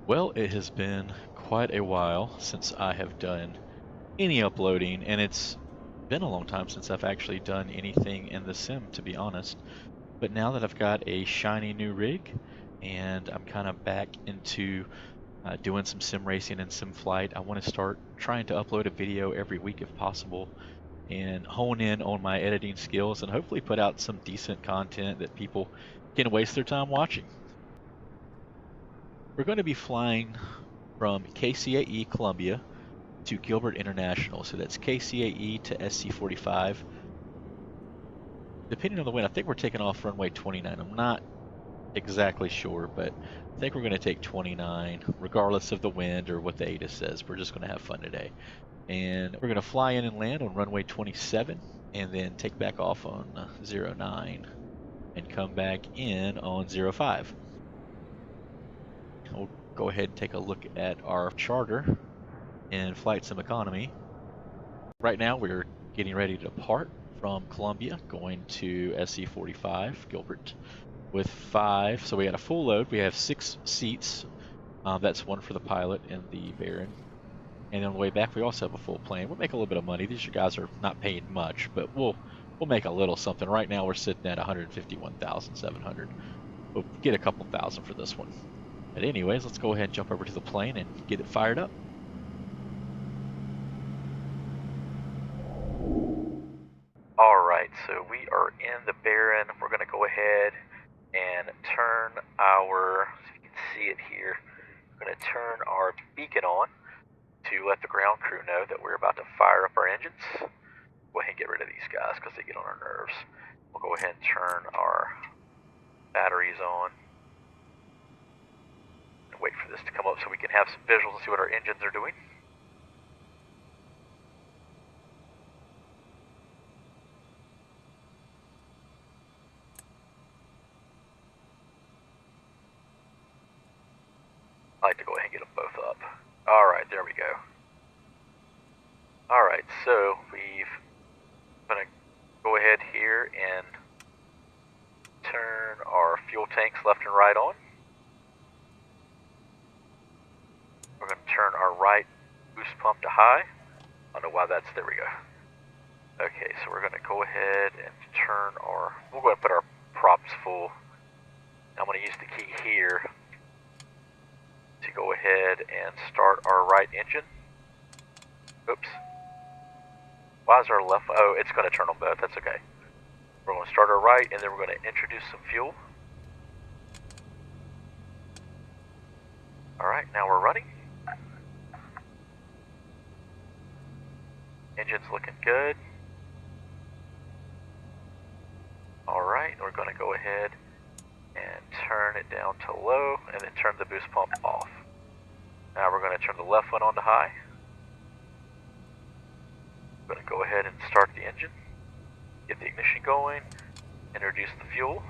Well, it has been quite a while since I have done any uploading, and it's been a long time since I've actually done anything in the sim, to be honest. But now that I've got a shiny new rig, and I'm kind of back into doing some sim racing and sim flight, I want to start trying to upload a video every week if possible, and hone in on my editing skills, and hopefully put out some decent content that people can waste their time watching. We're going to be flying from KCAE, Columbia, to Gilbert International. So that's KCAE to SC45. Depending on the wind, I think we're taking off runway 29. I'm not exactly sure, but I think we're going to take 29, regardless of the wind or what the ATIS says. We're just going to have fun today. And we're going to fly in and land on runway 27, and then take back off on 09, and come back in on 05. We'll go ahead and take a look at our charter in Flight Sim Economy. Right now we're getting ready to depart from Columbia, going to SC45 Gilbert with 5. So we got a full load. We have 6 seats. That's one for the pilot and the Baron. And on the way back, we also have a full plane. We'll make a little bit of money. These guys are not paying much, but we'll make a little something. Right now, we're sitting at 151,700. We'll get a couple thousand for this one. But anyways, let's go ahead and jump over to the plane and get it fired up. Alright, so we are in the Baron. We're going to go ahead and turn our, so you can see it here, we're going to turn our beacon on to let the ground crew know that we're about to fire up our engines. Go ahead and get rid of these guys because they get on our nerves. We'll go ahead and turn our batteries on and wait for this to come up so we can have some visuals and see what our engines are doing. I like to go ahead and get them both up. Alright, there we go. Alright, so we've going to go ahead here and turn our fuel tanks left and right on. We're going to turn our right boost pump to high. I don't know why that's, there we go. Okay, so we're going to go ahead and turn our, we'll go ahead and put our props full. I'm going to use the key here to go ahead and start our right engine. Oops. Why is our left? Oh, it's going to turn on both. That's okay. We're going to start our right, and then we're going to introduce some fuel. Alright, now we're running. Engine's looking good. Alright, we're going to go ahead and turn it down to low, and then turn the boost pump off. Now we're going to turn the left one on to high. I'm going to go ahead and start the engine, get the ignition going, introduce the fuel.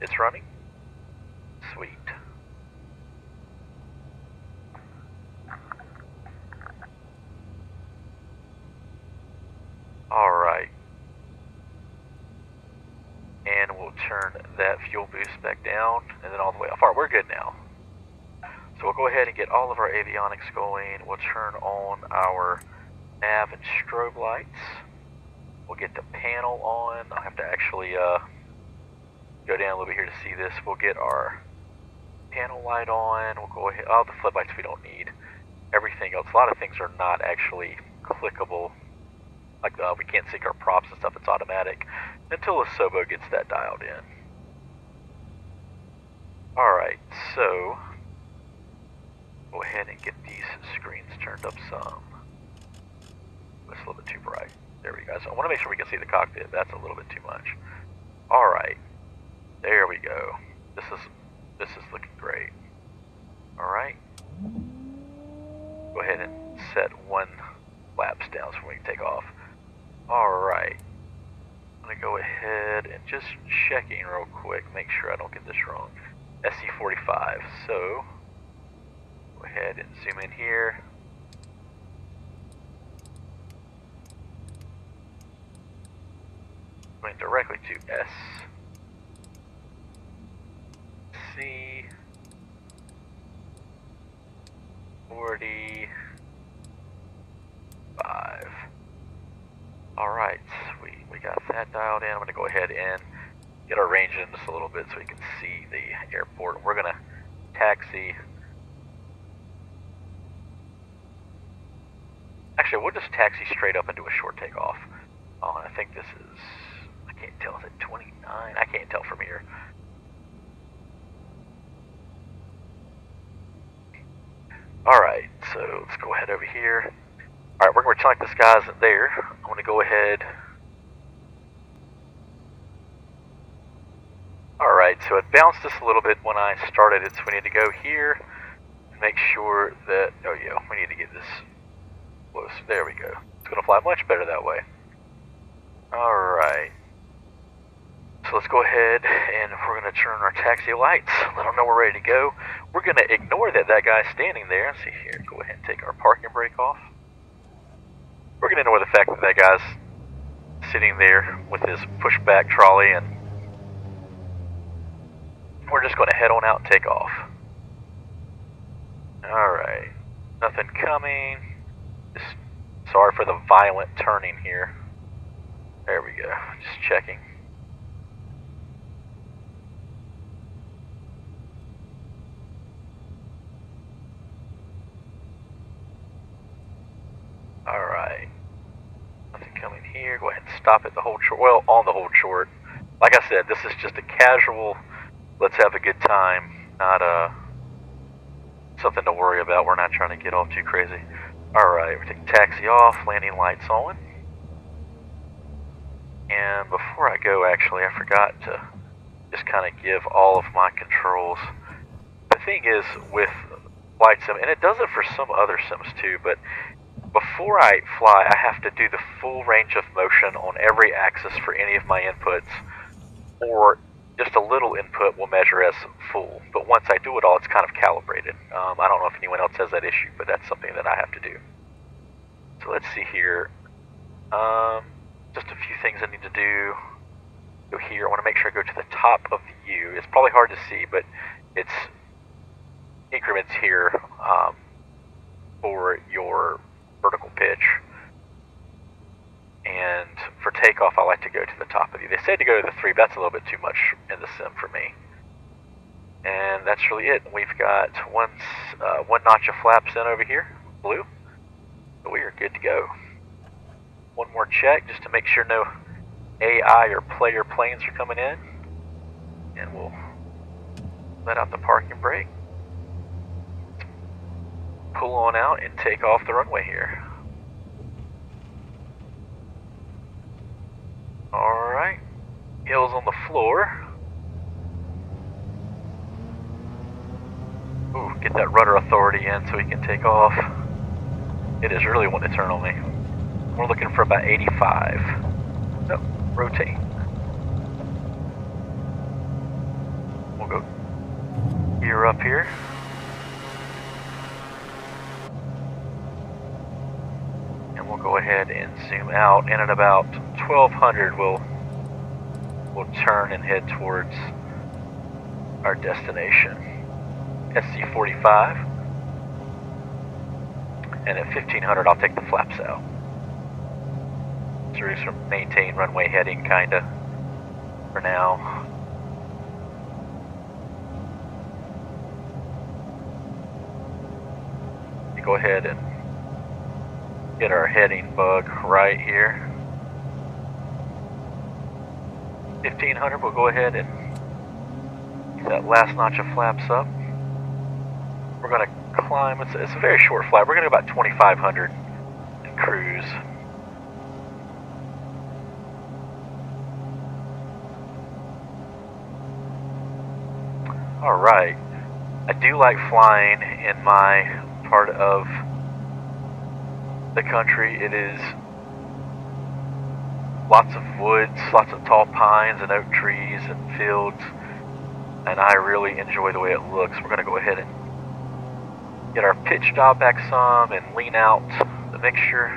It's running. Sweet. Alright. And we'll turn that fuel boost back down, and then all the way off. Alright, we're good now. So we'll go ahead and get all of our avionics going. We'll turn on our nav and strobe lights. We'll get the panel on. I'll have to actually go down a little bit here to see this. We'll get our panel light on. We'll go ahead, the floodlights we don't need. Everything else, a lot of things are not actually clickable. Like we can't sync our props and stuff, it's automatic until Asobo gets that dialed in. Alright, so go ahead and get these screens turned up some. It's a little bit too bright. There we go. So I want to make sure we can see the cockpit. That's a little bit too much. Alright. There we go. This is looking great. Alright. Go ahead and set 1 flaps down so we can take off. Alright. I'm going to go ahead and just checking real quick, make sure I don't get this wrong. SC45. So go ahead and zoom in here. Going directly to S. C. 45. Alright, we got that dialed in. I'm going to go ahead and get our range in just a little bit so we can see the airport. We're going to taxi. Actually, we'll just taxi straight up and do a short takeoff. Oh, and I think this is, I can't tell, is it 29? I can't tell from here. Alright, so let's go ahead over here. Alright, we're going to pretend like this guy isn't there. I'm going to go ahead. Alright, so it bounced us a little bit when I started it, so we need to go here and make sure that, oh yeah, we need to get this close. There we go. It's going to fly much better that way. Alright. So let's go ahead and we're going to turn our taxi lights, let them know we're ready to go. We're going to ignore that guy's standing there. Let's see here, go ahead and take our parking brake off. We're going to ignore the fact that guy's sitting there with his pushback trolley, and we're just going to head on out and take off. Alright, nothing coming. Just sorry for the violent turning here. There we go, just checking. Alright, nothing coming here. Go ahead and stop at the hold short. Well, on the hold short. Like I said, this is just a casual, let's have a good time, not something to worry about. We're not trying to get off too crazy. Alright, we're taking taxi off, landing lights on. And before I go, actually, I forgot to just kind of give all of my controls. The thing is, with Flight Sim, and it does it for some other sims too, but before I fly, I have to do the full range of motion on every axis for any of my inputs, or just a little input will measure as full. But once I do it all, it's kind of calibrated. I don't know if anyone else has that issue, but that's something that I have to do. So let's see here. Just a few things I need to do. Go here. I want to make sure I go to the top of the U. It's probably hard to see, but it's increments here for your vertical pitch. And for takeoff, I like to go to the top of the U. They say to go to the 3, but that's a little bit too much in the sim for me. And that's really it. We've got one notch of flaps in over here, blue. So we are good to go. One more check just to make sure no AI or player planes are coming in. And we'll let out the parking brake. Pull on out and take off the runway here. Alright. Heels on the floor. Ooh, get that rudder authority in so we can take off. It is really wanting to turn on me. We're looking for about 85. Nope, rotate. We'll go gear up here. And we'll go ahead and zoom out, and at about 1200 we'll turn and head towards our destination, SC45. And at 1500 I'll take the flaps out. So we're just maintain runway heading kinda for now. You go ahead and get our heading bug right here. 1500, we'll go ahead and get that last notch of flaps up. We're going to climb, it's a very short flight. We're going to go about 2500 and cruise. Alright, I do like flying in my part of the country. It is lots of woods, lots of tall pines and oak trees and fields, and I really enjoy the way it looks. We're going to go ahead and get our pitch dial back some and lean out the mixture.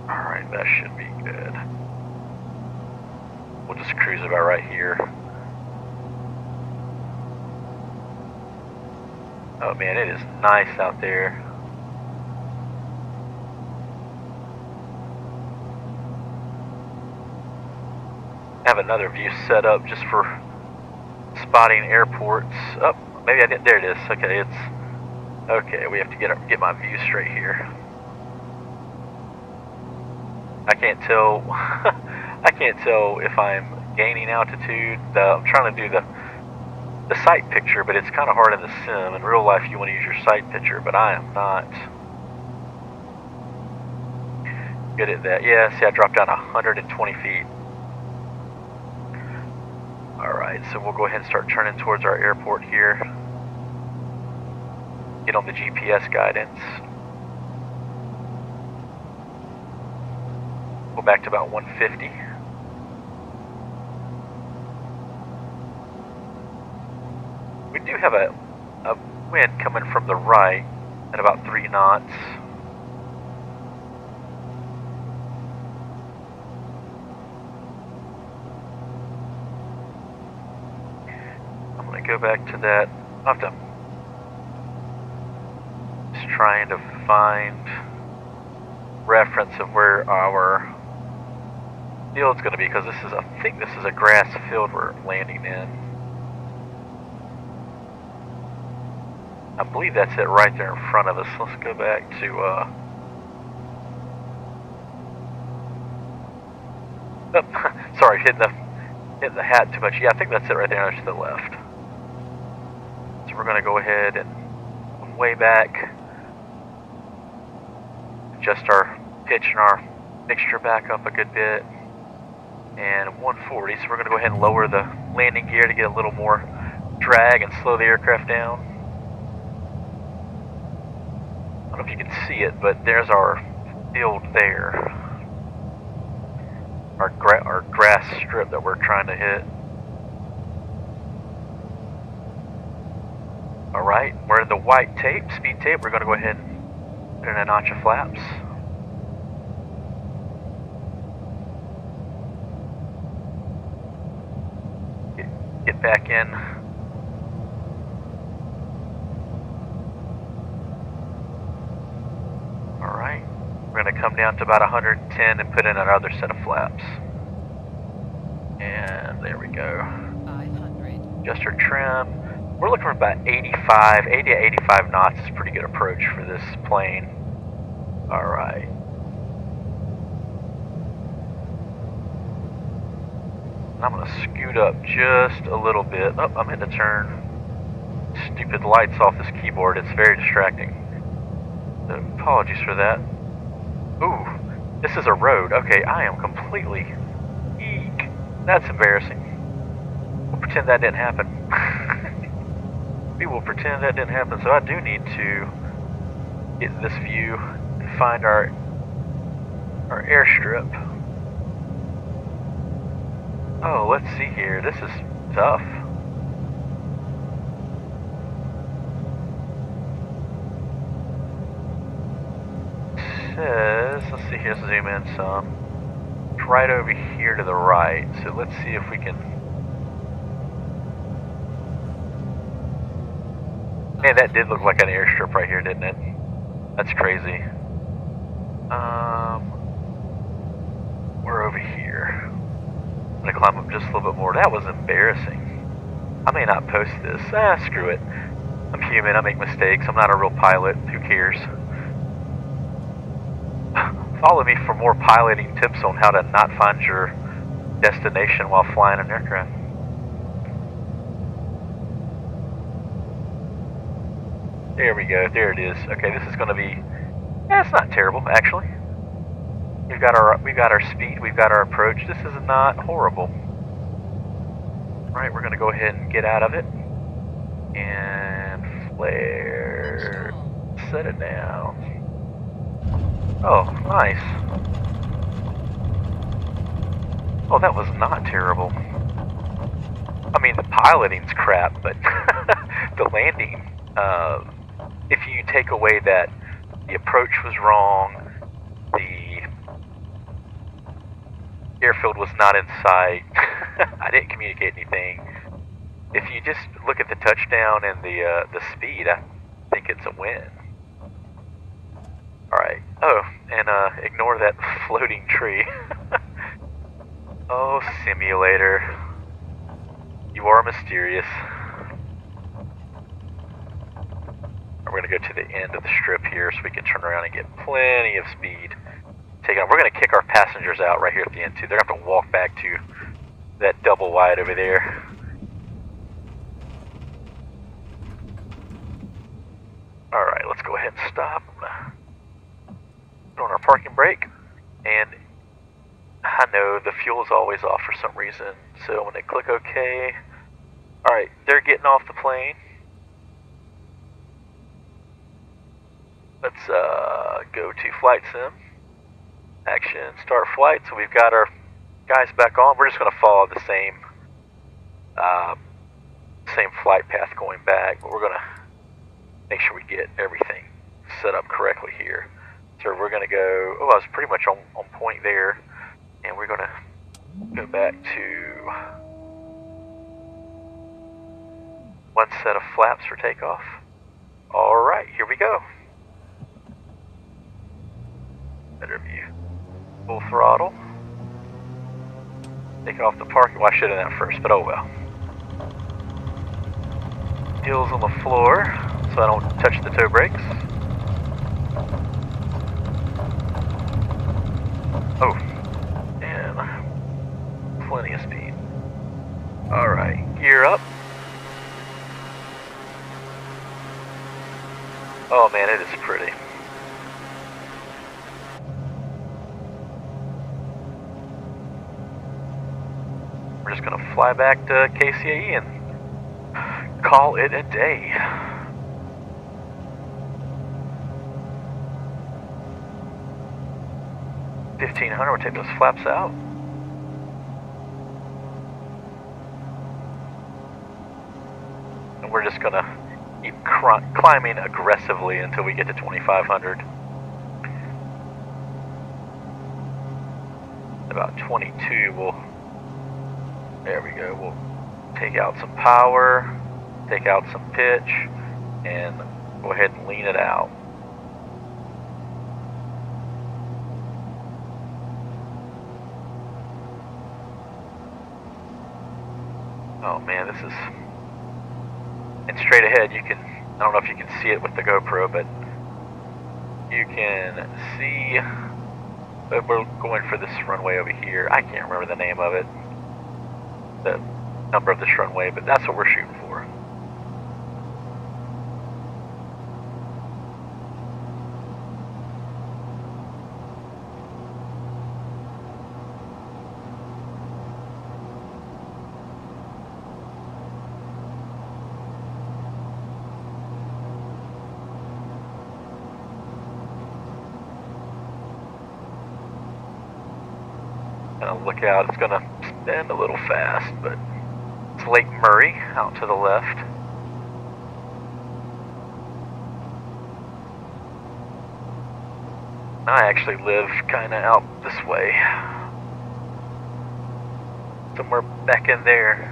Alright, that should be good. We'll just cruise about right here. Oh man, it is nice out there. I have another view set up just for spotting airports. Oh, maybe I didn't. There it is. Okay, it's okay. We have to get my view straight here. I can't tell. I can't tell if I'm gaining altitude. I'm trying to do the sight picture, but it's kind of hard in the sim. In real life, you want to use your sight picture, but I am not good at that. Yeah, see, I dropped down 120 feet. Alright, so we'll go ahead and start turning towards our airport here. Get on the GPS guidance. Go back to about 150. We do have a wind coming from the right at about 3 knots. Go back to that. I'll have to just trying to find reference of where our field's going to be, because I think this is a grass field we're landing in. I believe that's it right there in front of us. Let's go back to oh, sorry, hitting the hat too much. Yeah, I think that's it right there to the left. We're going to go ahead and way back, adjust our pitch and our mixture back up a good bit, and 140, so we're going to go ahead and lower the landing gear to get a little more drag and slow the aircraft down. I don't know if you can see it, but there's our field there, our grass strip that we're trying to hit. Alright, we're in the white tape, speed tape. We're going to go ahead and put in a notch of flaps. Get back in. Alright, we're going to come down to about 110 and put in another set of flaps. And there we go. 500. Adjust our trim. We're looking for about 80 to 85 knots is a pretty good approach for this plane. Alright. I'm going to scoot up just a little bit. Oh, I'm going to turn stupid lights off this keyboard. It's very distracting. So apologies for that. Ooh, this is a road. Okay, I am completely... Eek. That's embarrassing. We'll pretend that didn't happen. We will pretend that didn't happen. So I do need to get this view and find our airstrip. Oh, let's see here. This is tough. Let's see here, let's zoom in some. It's right over here to the right. So let's see if we can. Man, that did look like an airstrip right here, didn't it? That's crazy. We're over here. I'm gonna climb up just a little bit more. That was embarrassing. I may not post this. Screw it. I'm human, I make mistakes. I'm not a real pilot. Who cares? Follow me for more piloting tips on how to not find your destination while flying an aircraft. There we go. There it is. Okay, this is going to be. It's not terrible actually. We've got our speed. We've got our approach. This is not horrible. All right, we're going to go ahead and get out of it and flare. Set it down. Oh, nice. Oh, that was not terrible. I mean, the piloting's crap, but the landing, if you take away that the approach was wrong, the airfield was not in sight, I didn't communicate anything. If you just look at the touchdown and the speed, I think it's a win. Alright. Oh, and ignore that floating tree. Oh, simulator. You are mysterious. We're going to go to the end of the strip here so we can turn around and get plenty of speed. Take on. We're going to kick our passengers out right here at the end too. They're going to have to walk back to that double wide over there. Alright, let's go ahead and stop. Put on our parking brake. And I know the fuel's always off for some reason. So I'm going to click OK. Alright, they're getting off the plane. Let's go to flight sim. Action, start flight. So we've got our guys back on. We're just going to follow the same flight path going back, but we're going to make sure we get everything set up correctly here. So we're going to go, I was pretty much on point there, and we're going to go back to one set of flaps for takeoff. Alright, here we go. Better view. Full throttle. Take off the parking. Well, I should have done that first, but oh well. Heels on the floor so I don't touch the toe brakes. Oh, and plenty of speed. Alright, gear up. Oh man, it is pretty. We're just going to fly back to KCAE and call it a day. $1,500, we'll take those flaps out. And we're just going to keep climbing aggressively until we get to 2,500. About 22, there we go, we'll take out some power, take out some pitch, and go ahead and lean it out. Oh man, this is, and straight ahead you can, I don't know if you can see it with the GoPro, but you can see, but we're going for this runway over here. I can't remember the name of it, the number of this runway, but that's what we're shooting for. Look out, it's gonna spin a little fast, but it's Lake Murray out to the left. I actually live kinda out this way. Somewhere back in there.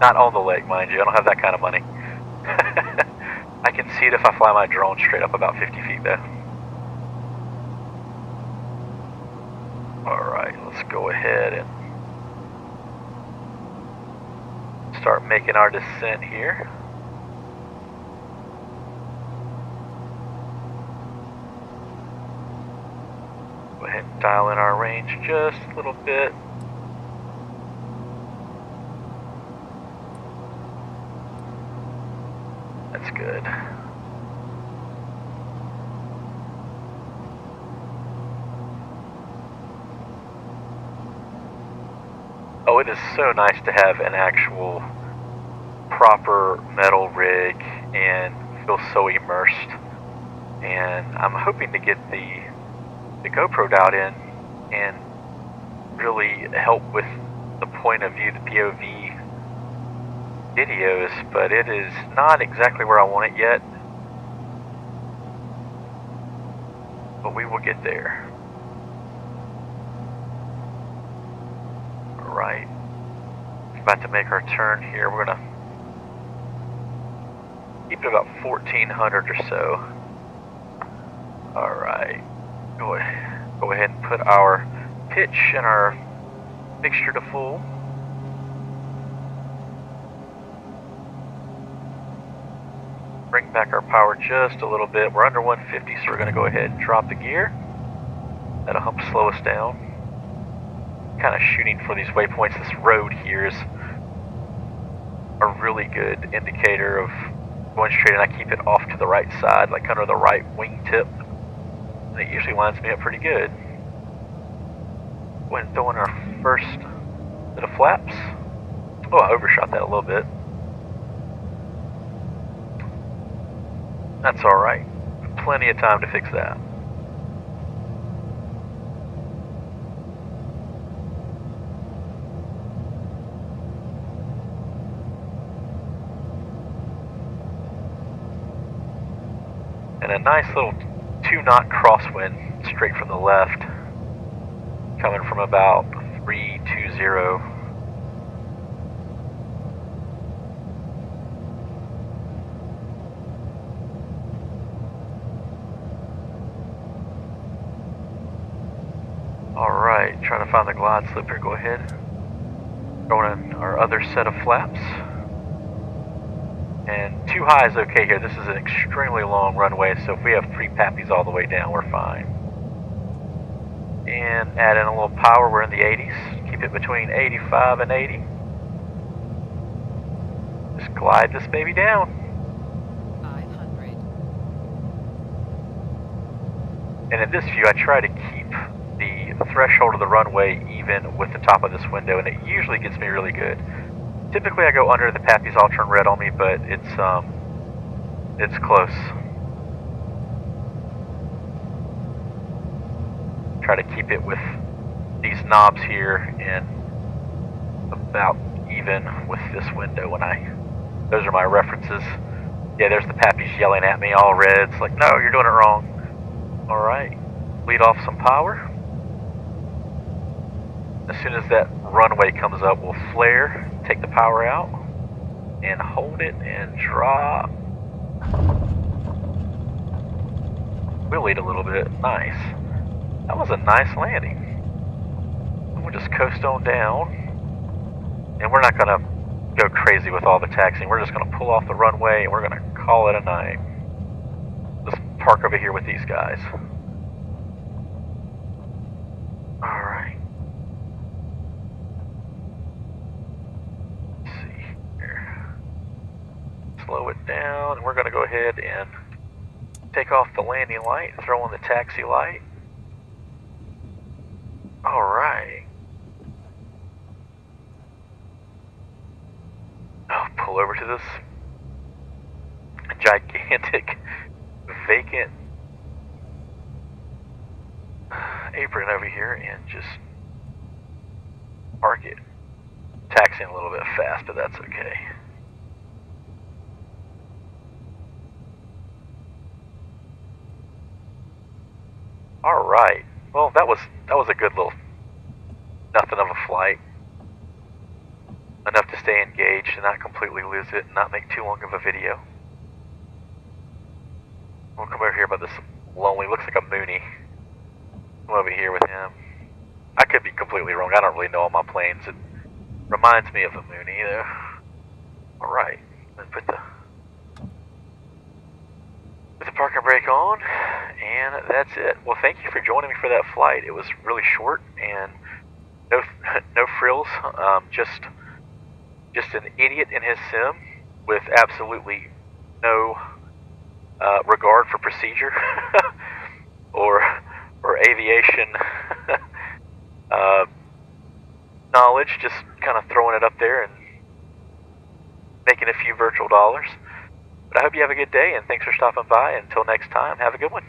Not on the lake, mind you, I don't have that kind of money. I can see it if I fly my drone straight up about 50 feet though. Alright, let's go ahead and start making our descent here. Go ahead and dial in our range just a little bit. That's good. Oh, it is so nice to have an actual proper metal rig and feel so immersed. And I'm hoping to get the GoPro dialed in and really help with the point of view, the POV videos, but it is not exactly where I want it yet. But we will get there. right. About to make our turn here. We're gonna keep it about 1400 or so. All right. Go ahead and put our pitch and our mixture to full. Bring back our power just a little bit. We're under 150, so we're going to go ahead and drop the gear. That'll help slow us down. Kind of shooting for these waypoints. This road here is a really good indicator of going straight, and I keep it off to the right side, like under the right wingtip. And it usually lines me up pretty good. Go ahead and throw in our first bit of flaps. Oh, I overshot that a little bit. That's alright. Plenty of time to fix that. And a nice little 2-knot crosswind straight from the left, coming from about 320. Alright, trying to find the glide slip here. Go ahead. Throwing in our other set of flaps. And too high is okay here. This is an extremely long runway, so if we have 3 pappies all the way down, we're fine. And add in a little power. We're in the 80s. Keep it between 85 and 80. Just glide this baby down. 500. And in this view, I try to keep the threshold of the runway even with the top of this window, and it usually gets me really good. Typically I go under the pappies all turn red on me, but it's close. Try to keep it with these knobs here and about even with this window when those are my references. Yeah, there's the pappies yelling at me, all red. It's like, no, you're doing it wrong. Alright, lead off some power. As soon as that runway comes up, we'll flare, take the power out, and hold it and drop. We'll lead a little bit. Nice. That was a nice landing. And we'll just coast on down. And we're not going to go crazy with all the taxiing. We're just going to pull off the runway and we're going to call it a night. Let's park over here with these guys. Alright. Slow it down, and we're going to go ahead and take off the landing light, throw on the taxi light. Alright. I'll pull over to this gigantic vacant apron over here and just park it. Taxiing a little bit fast, but that's okay. Alright, well that was a good little nothing of a flight. Enough to stay engaged and not completely lose it and not make too long of a video. We'll come over here by this lonely, looks like a Mooney. Come over here with him. I could be completely wrong, I don't really know all my planes. It reminds me of a Mooney though. Alright, let's put the parking brake on, and that's it. Well, thank you for joining me for that flight. It was really short and no frills. Just an idiot in his sim with absolutely no regard for procedure or aviation knowledge. Just kind of throwing it up there and making a few virtual dollars. But I hope you have a good day, and thanks for stopping by. Until next time, have a good one.